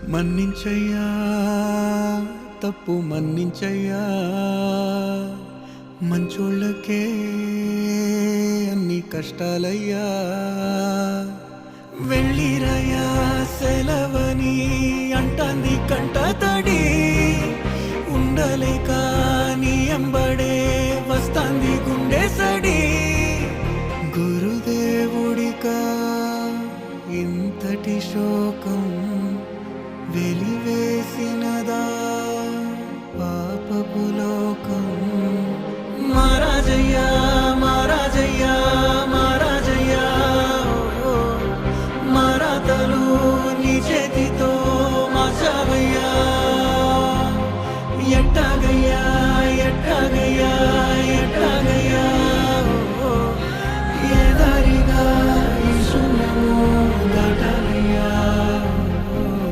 మన్నించయ్యా తప్పు మన్నించయ్యా మంచోళ్ళకే అన్ని కష్టాలయ్యా వెళ్ళిరయ్యా సెలవని అంటాంది కంట తడి ఉండలేక నీ ఎంబడే వస్తాంది గుండె సడి గురుదేవుడికా ఇంతటి శోకం వెలి